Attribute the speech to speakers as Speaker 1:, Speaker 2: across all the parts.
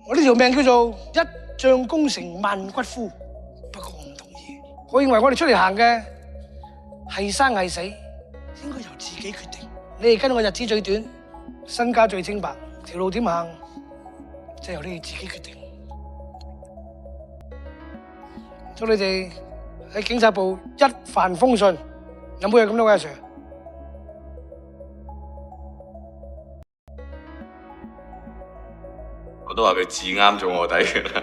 Speaker 1: 我呢條命叫做一將功成萬骨枯。不過我唔同意，我認為我哋出嚟行嘅係生係死，應該由自己決定。你哋跟我日子最短，身家最清白，條路點行，就由你哋自己決定。祝你哋喺警察部一帆風順。有冇有咁多位阿 Sir？
Speaker 2: 我都話佢字啱做卧底嘅啦。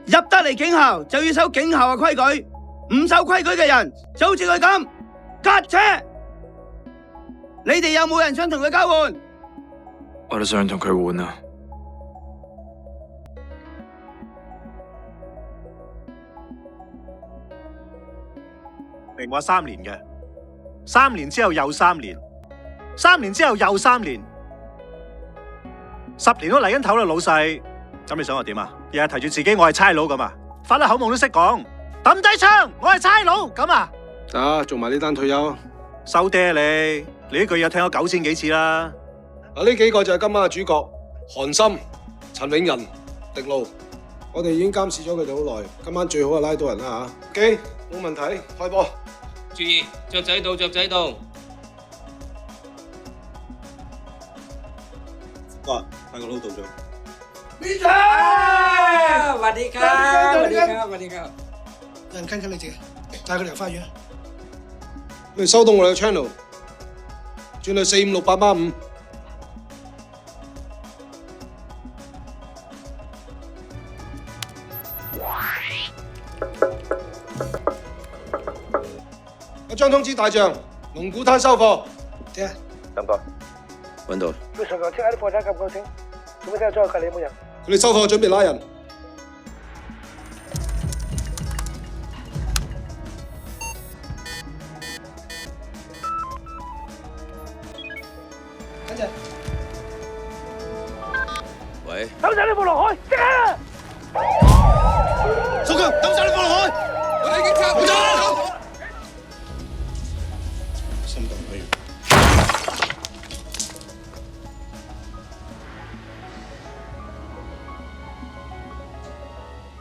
Speaker 3: 入得嚟警校就要守警校嘅規矩，唔守規矩嘅人就好似佢咁，架車。你哋有冇人想同佢交換？
Speaker 4: 我都想同佢換啊！
Speaker 5: 明話3年嘅，3年之後又3年，3年之後又3年，10年都嚟緊頭啦，老細。咁你想我點啊？日日提住自己我係差佬咁啊？發得口夢都識講，抌低槍，我係差佬咁啊？
Speaker 6: 啊，做埋呢單退休，
Speaker 5: 收爹你呢句嘢聽咗9000幾次啦。
Speaker 6: 嗱，呢幾個就係今晚嘅主角，韓森、陳永仁、迪路。我哋已經監視咗佢哋好耐，今晚最好係拉到人啦吓。OK，冇問題，開波。
Speaker 7: 注意，雀仔到，雀仔到。
Speaker 5: 哇，快個撈到咗。
Speaker 1: 邊長？
Speaker 7: สวัสดีครับสวัสดีครับสวัสดีครับ。
Speaker 1: 有人跟緊你哋，帶佢哋入花園。
Speaker 6: 你哋收到我哋嘅 channel， 轉去4568885。一張通知大將，龍鼓灘收貨。
Speaker 1: 點啊？
Speaker 8: 三哥，
Speaker 4: 揾到。
Speaker 1: 要上頭 check 下啲貨車夠唔夠清？做咩睇下左右隔離有冇人？
Speaker 6: 佢哋收貨準備拉人。
Speaker 1: 等陣。
Speaker 4: 喂。
Speaker 1: 抌晒啲貨落海，即刻！
Speaker 6: 蘇強，抌晒啲貨落海！
Speaker 4: 我哋警察，冇錯。
Speaker 6: 心動不如。